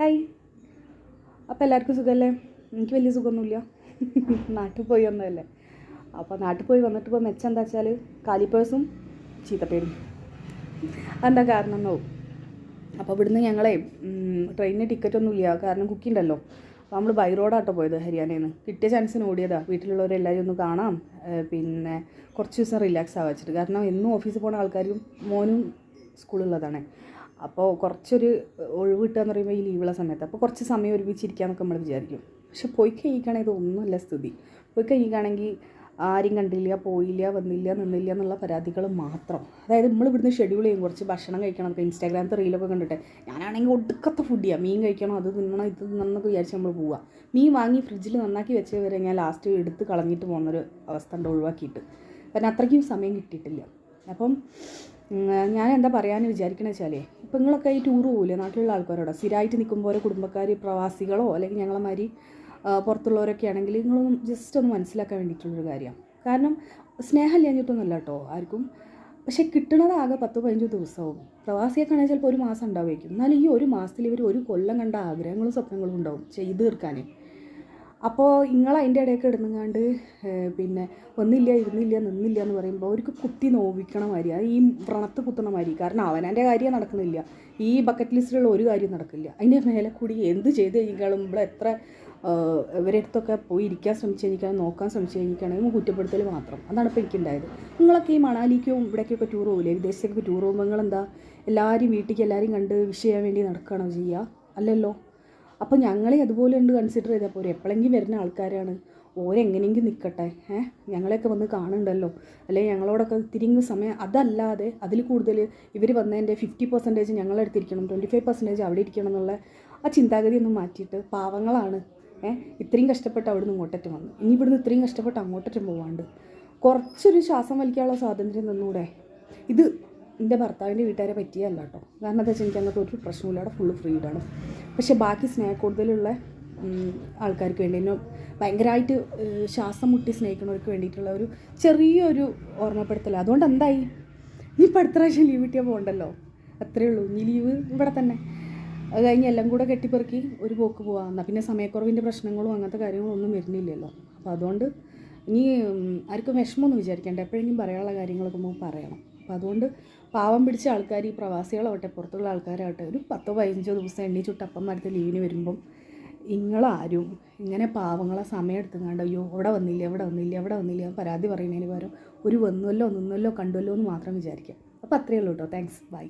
Hi. അപ്പോൾ എല്ലാവർക്കും സുഖമല്ലേ? എനിക്ക് വലിയ സുഖമൊന്നുമില്ല. നാട്ടിൽ പോയി വന്നതല്ലേ. അപ്പോൾ നാട്ടിൽ പോയി വന്നിട്ട് ഇപ്പോൾ മെച്ചം എന്താ വെച്ചാൽ കാലിപ്പേഴ്സും ചീത്തപ്പേരും. അതെന്താ കാരണം എന്നാവും. അപ്പോൾ ഇവിടുന്ന് ഞങ്ങളെ ട്രെയിനിന് ടിക്കറ്റൊന്നും ഇല്ല, കാരണം കുക്കി ഉണ്ടല്ലോ. അപ്പോൾ നമ്മൾ ബൈ റോഡാട്ടോ പോയത് ഹരിയാനയിൽ നിന്ന്. കിട്ടിയ ചാൻസിന് ഓടിയതാണ്. വീട്ടിലുള്ളവരെല്ലാവരും ഒന്ന് കാണാം, പിന്നെ കുറച്ച് ദിവസം റിലാക്സ് ആവാൻ വെച്ചിട്ട്. കാരണം എന്നും ഓഫീസിൽ പോകുന്ന ആൾക്കാരും മോനും സ്കൂളുള്ളതാണ്. അപ്പോൾ കുറച്ചൊരു ഒഴിവ് കിട്ടുക എന്ന് പറയുമ്പോൾ ഈ ലീവുള്ള സമയത്ത് അപ്പോൾ കുറച്ച് സമയം ഒരുമിച്ചിരിക്കാമെന്നൊക്കെ നമ്മൾ വിചാരിക്കും. പക്ഷെ പോയി കഴിയുകയാണെങ്കിൽ ഇതൊന്നുമല്ല സ്ഥിതി. പോയി കഴിയുകയാണെങ്കിൽ ആരും കണ്ടില്ല, പോയില്ല, വന്നില്ല, നിന്നില്ല എന്നുള്ള പരാതികൾ മാത്രം. അതായത് നമ്മൾ ഇവിടുന്ന് ഷെഡ്യൂൾ ചെയ്യും കുറച്ച് ഭക്ഷണം കഴിക്കണം. ഇൻസ്റ്റാഗ്രാമത്തെ റീലൊക്കെ കണ്ടിട്ട് ഞാനാണെങ്കിൽ ഒടുക്കത്തെ ഫുഡിയാണ്. മീൻ കഴിക്കണം, അത് തിന്നണം, ഇത് തിന്നണമെന്നൊക്കെ വിചാരിച്ച് നമ്മൾ പോവുക. മീൻ വാങ്ങി ഫ്രിഡ്ജിൽ നന്നാക്കി വെച്ച് വരെ ഞാൻ ലാസ്റ്റ് എടുത്ത് കളഞ്ഞിട്ട് പോകുന്നൊരു അവസ്ഥ ഉണ്ട്, ഒഴിവാക്കിയിട്ട്. കാരണം അത്രയ്ക്കും സമയം കിട്ടിയിട്ടില്ല. അപ്പം ഞാൻ എന്താ പറയാമെന്ന് വിചാരിക്കണമെന്ന് വെച്ചാൽ, ഇപ്പം നിങ്ങളൊക്കെ ഈ ടൂർ പോകില്ലേ നാട്ടിലുള്ള ആൾക്കാരോട് സ്ഥിരമായിട്ട് നിൽക്കുമ്പോൾ ഓരോ കുടുംബക്കാർ പ്രവാസികളോ അല്ലെങ്കിൽ ഞങ്ങളെമാതിരി പുറത്തുള്ളവരൊക്കെ ആണെങ്കിൽ നിങ്ങളൊന്നും ജസ്റ്റ് ഒന്ന് മനസ്സിലാക്കാൻ വേണ്ടിയിട്ടുള്ളൊരു കാര്യമാണ്. കാരണം സ്നേഹമില്ലാഞ്ഞിട്ടൊന്നുമല്ല കേട്ടോ ആർക്കും. പക്ഷേ കിട്ടണതാകെ 10-15 ദിവസവും. പ്രവാസിയൊക്കെ ആണെങ്കിൽ ചിലപ്പോൾ ഒരു മാസം ഉണ്ടാവുമായിരിക്കും. എന്നാലും ഈ ഒരു മാസത്തിൽ ഇവർ ഒരു കൊല്ലം കണ്ട ആഗ്രഹങ്ങളും സ്വപ്നങ്ങളും ഉണ്ടാവും ചെയ്ത് തീർക്കാൻ. അപ്പോൾ നിങ്ങൾ അതിൻ്റെ ഇടയ്ക്ക് ഇടുന്നങ്ങാണ്ട് പിന്നെ ഒന്നില്ല, ഇരുന്നില്ല, നിന്നില്ല എന്ന് പറയുമ്പോൾ അവർക്ക് കുത്തി നോവിക്കണ മാതിരി, അത് ഈ വ്രണത്ത് കുത്തണ മാതിരി. കാരണം അവനൻ്റെ കാര്യം നടക്കുന്നില്ല, ഈ ബക്കറ്റ് ലിസ്റ്റിലുള്ള ഒരു കാര്യം നടക്കില്ല. അതിൻ്റെ മേലെ കൂടി എന്ത് ചെയ്ത് കഴിഞ്ഞാലും ഇവിടെ എത്ര ഇവരടുത്തൊക്കെ പോയി ഇരിക്കാൻ ശ്രമിച്ചു കഴിഞ്ഞാൽ, നോക്കാൻ ശ്രമിച്ചു കഴിഞ്ഞിട്ടാണെങ്കിൽ കുറ്റപ്പെടുത്തൽ മാത്രം. അതാണ് ഇപ്പോൾ എനിക്കുണ്ടായത്. നിങ്ങളൊക്കെ ഈ മണാലിക്കും ഇവിടേക്കൊക്കെ ടൂർ പോകില്ലേ, വിദേശത്തേക്കൊക്കെ ടൂർ പോകുമ്പോൾ നിങ്ങളെന്താ എല്ലാവരും വീട്ടിലേക്ക് എല്ലാവരും കണ്ട് വിഷ് ചെയ്യാൻ വേണ്ടി നടക്കുകയാണോ ചെയ്യുക? അല്ലല്ലോ. അപ്പോൾ ഞങ്ങളെ അതുപോലെ ഉണ്ട് കൺസിഡർ ചെയ്താൽ പോരെ. എപ്പോഴെങ്കിലും വരുന്ന ആൾക്കാരാണ്, ഓരെങ്ങനെയെങ്കിലും നിൽക്കട്ടെ, ഞങ്ങളെയൊക്കെ വന്ന് കാണുന്നുണ്ടല്ലോ, അല്ലെങ്കിൽ ഞങ്ങളോടൊക്കെ തിരിഞ്ഞ സമയം. അതല്ലാതെ അതിൽ കൂടുതൽ ഇവർ വന്നതിൻ്റെ 50% ഞങ്ങളെടുത്തിരിക്കണം, 25% അവിടെ ഇരിക്കണം എന്നുള്ള ആ ചിന്താഗതി ഒന്നും മാറ്റിയിട്ട് പാവങ്ങളാണ്, ഇത്രയും കഷ്ടപ്പെട്ട് അവിടെ നിന്ന് ഇങ്ങോട്ടേറ്റം വന്നു, ഇനി ഇവിടുന്ന് ഇത്രയും കഷ്ടപ്പെട്ട് അങ്ങോട്ടേറ്റം പോകാണ്ട് കുറച്ചൊരു ശ്വാസം വലിക്കാനുള്ള സ്വാതന്ത്ര്യം തന്നൂടെ. ഇത് എൻ്റെ ഭർത്താവിൻ്റെ വീട്ടുകാരെ പറ്റിയല്ല കേട്ടോ. കാരണം എന്താ വെച്ചാൽ എനിക്ക് അങ്ങനത്തെ ഒരു പ്രശ്നമില്ല, അവിടെ ഫുള്ള് ഫ്രീഡാണ്. പക്ഷേ ബാക്കി സ്നേഹക്കൂടുതലുള്ള ആൾക്കാർക്ക് വേണ്ടി, എന്നെ ഭയങ്കരമായിട്ട് ശ്വാസം മുട്ടി സ്നേഹിക്കുന്നവർക്ക് വേണ്ടിയിട്ടുള്ള ഒരു ചെറിയൊരു ഓർമ്മപ്പെടുത്തൽ. അതുകൊണ്ട് എന്തായി, ഇനിയിപ്പോൾ അടുത്ത പ്രാവശ്യം ലീവ് കിട്ടിയാൽ പോകണ്ടല്ലോ, അത്രയേ ഉള്ളൂ. ഇനി ലീവ് ഇവിടെ തന്നെ, അത് കഴിഞ്ഞ് എല്ലാം കൂടെ കെട്ടിപ്പെറുക്കി ഒരു പോക്ക് പോകാം. എന്നാൽ പിന്നെ സമയക്കുറവിൻ്റെ പ്രശ്നങ്ങളും അങ്ങനത്തെ കാര്യങ്ങളും ഒന്നും വരുന്നില്ലല്ലോ. അപ്പോൾ അതുകൊണ്ട് ഇനി ആർക്കും വിഷമമൊന്നും വിചാരിക്കേണ്ട, എപ്പോഴെങ്കിലും പറയാനുള്ള കാര്യങ്ങളൊക്കെ നമുക്ക് പറയണം. അപ്പോൾ അതുകൊണ്ട് പാവം പിടിച്ച ആൾക്കാർ, ഈ പ്രവാസികളാവട്ടെ പുറത്തുള്ള ആൾക്കാരാവട്ടെ, ഒരു 10-15 ദിവസം എണ്ണി ചുട്ടപ്പന്മാരത്തെ ലീവിന് വരുമ്പം നിങ്ങളാരും ഇങ്ങനെ പാവങ്ങളെ സമയം എടുത്തുങ്ങാണ്ട് അയ്യോ അവിടെ വന്നില്ല, അവിടെ വന്നില്ല, അവിടെ വന്നില്ല പരാതി പറയുന്നതിന് പകരം ഒരു വന്നുവല്ലോ, നിന്നല്ലോ, കണ്ടുവല്ലോ എന്ന് മാത്രം വിചാരിക്കാം. അപ്പോൾ അത്രയേ ഉള്ളൂ കേട്ടോ. Thanks, by.